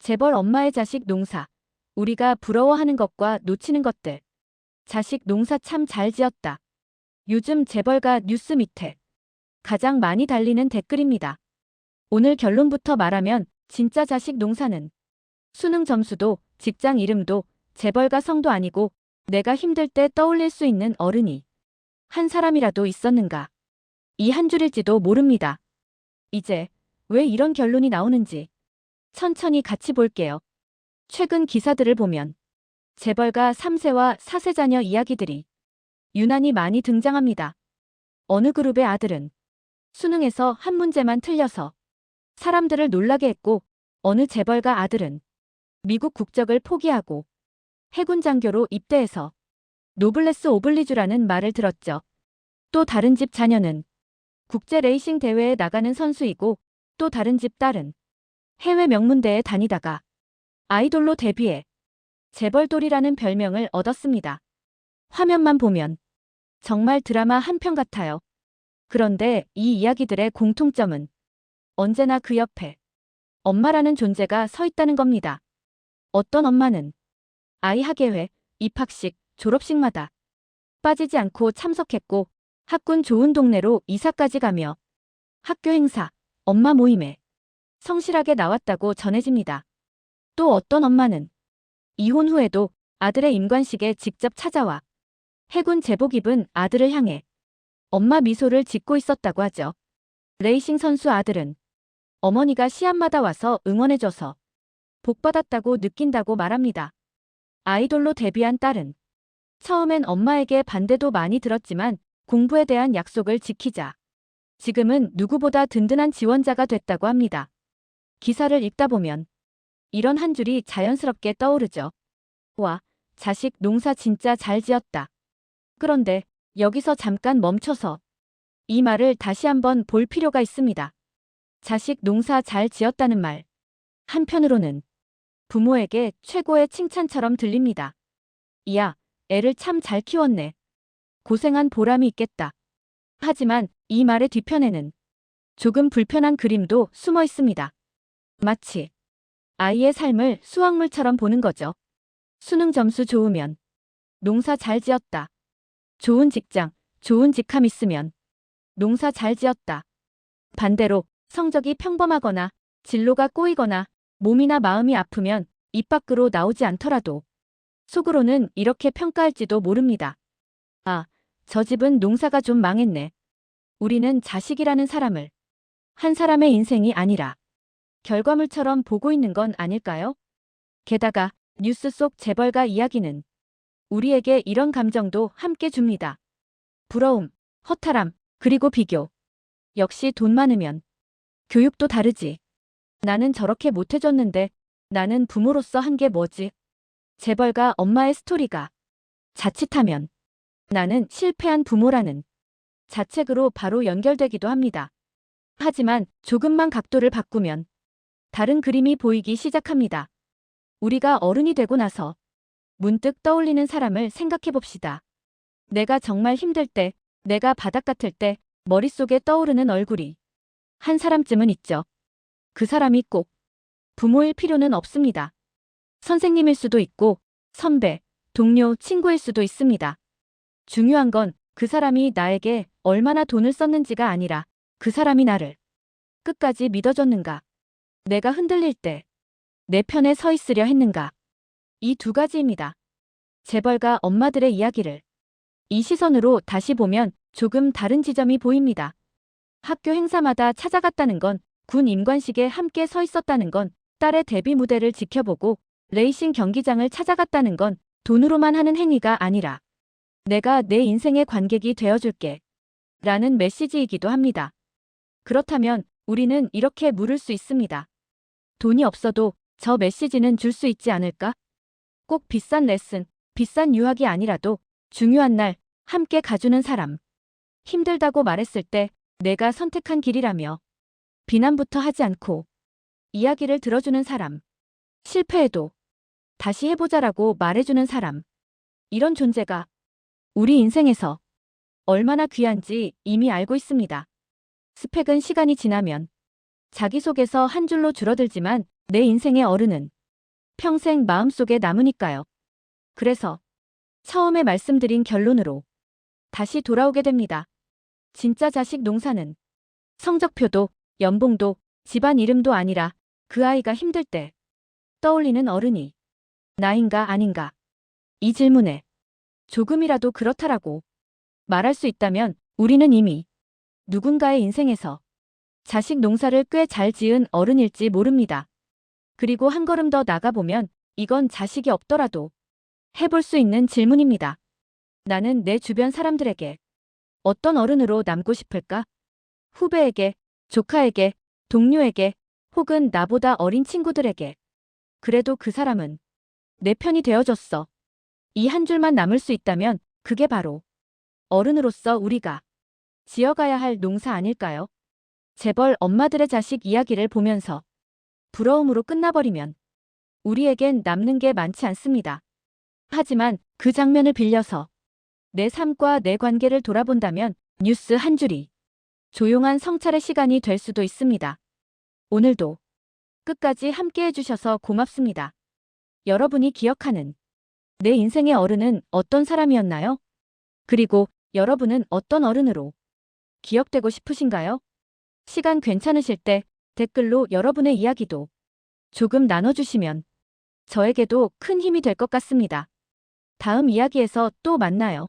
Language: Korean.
재벌 엄마의 자식 농사. 우리가 부러워하는 것과 놓치는 것들. 자식 농사 참 잘 지었다. 요즘 재벌가 뉴스 밑에 가장 많이 달리는 댓글입니다. 오늘 결론부터 말하면 진짜 자식 농사는 수능 점수도 직장 이름도 재벌가 성도 아니고 내가 힘들 때 떠올릴 수 있는 어른이 한 사람이라도 있었는가. 이 한 줄일지도 모릅니다. 이제 왜 이런 결론이 나오는지 천천히 같이 볼게요. 최근 기사들을 보면 재벌가 3세와 4세 자녀 이야기들이 유난히 많이 등장합니다. 어느 그룹의 아들은 수능에서 한 문제만 틀려서 사람들을 놀라게 했고 어느 재벌가 아들은 미국 국적을 포기하고 해군 장교로 입대해서 노블레스 오블리주라는 말을 들었죠. 또 다른 집 자녀는 국제 레이싱 대회에 나가는 선수이고 또 다른 집 딸은 해외 명문대에 다니다가 아이돌로 데뷔해 재벌돌이라는 별명을 얻었습니다. 화면만 보면 정말 드라마 한 편 같아요. 그런데 이 이야기들의 공통점은 언제나 그 옆에 엄마라는 존재가 서 있다는 겁니다. 어떤 엄마는 아이 학예회, 입학식, 졸업식마다 빠지지 않고 참석했고 학군 좋은 동네로 이사까지 가며 학교 행사, 엄마 모임에 성실하게 나왔다고 전해집니다. 또 어떤 엄마는 이혼 후에도 아들의 임관식에 직접 찾아와 해군 제복 입은 아들을 향해 엄마 미소를 짓고 있었다고 하죠. 레이싱 선수 아들은 어머니가 시합마다 와서 응원해줘서 복받았다고 느낀다고 말합니다. 아이돌로 데뷔한 딸은 처음엔 엄마에게 반대도 많이 들었지만 공부에 대한 약속을 지키자 지금은 누구보다 든든한 지원자가 됐다고 합니다. 기사를 읽다 보면 이런 한 줄이 자연스럽게 떠오르죠. 와, 자식 농사 진짜 잘 지었다. 그런데 여기서 잠깐 멈춰서 이 말을 다시 한번 볼 필요가 있습니다. 자식 농사 잘 지었다는 말. 한편으로는 부모에게 최고의 칭찬처럼 들립니다. 이야, 애를 참 잘 키웠네. 고생한 보람이 있겠다. 하지만 이 말의 뒤편에는 조금 불편한 그림도 숨어 있습니다. 마치 아이의 삶을 수확물처럼 보는 거죠. 수능 점수 좋으면 농사 잘 지었다. 좋은 직장, 좋은 직함 있으면 농사 잘 지었다. 반대로 성적이 평범하거나 진로가 꼬이거나 몸이나 마음이 아프면 입 밖으로 나오지 않더라도 속으로는 이렇게 평가할지도 모릅니다. 아, 저 집은 농사가 좀 망했네. 우리는 자식이라는 사람을 한 사람의 인생이 아니라 결과물처럼 보고 있는 건 아닐까요? 게다가 뉴스 속 재벌가 이야기는 우리에게 이런 감정도 함께 줍니다. 부러움, 허탈함, 그리고 비교. 역시 돈 많으면 교육도 다르지. 나는 저렇게 못해줬는데 나는 부모로서 한 게 뭐지? 재벌가 엄마의 스토리가 자칫하면 나는 실패한 부모라는 자책으로 바로 연결되기도 합니다. 하지만 조금만 각도를 바꾸면 다른 그림이 보이기 시작합니다. 우리가 어른이 되고 나서 문득 떠올리는 사람을 생각해 봅시다. 내가 정말 힘들 때, 내가 바닥 같을 때 머릿속에 떠오르는 얼굴이 한 사람쯤은 있죠. 그 사람이 꼭 부모일 필요는 없습니다. 선생님일 수도 있고 선배, 동료, 친구일 수도 있습니다. 중요한 건 그 사람이 나에게 얼마나 돈을 썼는지가 아니라 그 사람이 나를 끝까지 믿어줬는가. 내가 흔들릴 때 내 편에 서 있으려 했는가. 이 두 가지입니다. 재벌가 엄마들의 이야기를 이 시선으로 다시 보면 조금 다른 지점이 보입니다. 학교 행사마다 찾아갔다는 건, 군 임관식에 함께 서 있었다는 건, 딸의 데뷔 무대를 지켜보고 레이싱 경기장을 찾아갔다는 건 돈으로만 하는 행위가 아니라 내가 내 인생의 관객이 되어줄게 라는 메시지이기도 합니다. 그렇다면 우리는 이렇게 물을 수 있습니다. 돈이 없어도 저 메시지는 줄 수 있지 않을까? 꼭 비싼 레슨, 비싼 유학이 아니라도 중요한 날 함께 가주는 사람. 힘들다고 말했을 때 내가 선택한 길이라며 비난부터 하지 않고 이야기를 들어주는 사람. 실패해도 다시 해보자라고 말해주는 사람. 이런 존재가 우리 인생에서 얼마나 귀한지 이미 알고 있습니다. 스펙은 시간이 지나면 자기속에서 한 줄로 줄어들지만 내 인생의 어른은 평생 마음속에 남으니까요. 그래서 처음에 말씀드린 결론으로 다시 돌아오게 됩니다. 진짜 자식 농사는 성적표도 연봉도 집안 이름도 아니라 그 아이가 힘들 때 떠올리는 어른이 나인가 아닌가. 이 질문에 조금이라도 그렇다라고 말할 수 있다면 우리는 이미 누군가의 인생에서 자식 농사를 꽤 잘 지은 어른일지 모릅니다. 그리고 한 걸음 더 나가보면 이건 자식이 없더라도 해볼 수 있는 질문입니다. 나는 내 주변 사람들에게 어떤 어른으로 남고 싶을까? 후배에게, 조카에게, 동료에게, 혹은 나보다 어린 친구들에게. 그래도 그 사람은 내 편이 되어줬어. 이 한 줄만 남을 수 있다면 그게 바로 어른으로서 우리가 지어가야 할 농사 아닐까요? 재벌 엄마들의 자식 이야기를 보면서 부러움으로 끝나버리면 우리에겐 남는 게 많지 않습니다. 하지만 그 장면을 빌려서 내 삶과 내 관계를 돌아본다면 뉴스 한 줄이 조용한 성찰의 시간이 될 수도 있습니다. 오늘도 끝까지 함께 해주셔서 고맙습니다. 여러분이 기억하는 내 인생의 어른은 어떤 사람이었나요? 그리고 여러분은 어떤 어른으로 기억되고 싶으신가요? 시간 괜찮으실 때 댓글로 여러분의 이야기도 조금 나눠주시면 저에게도 큰 힘이 될 것 같습니다. 다음 이야기에서 또 만나요.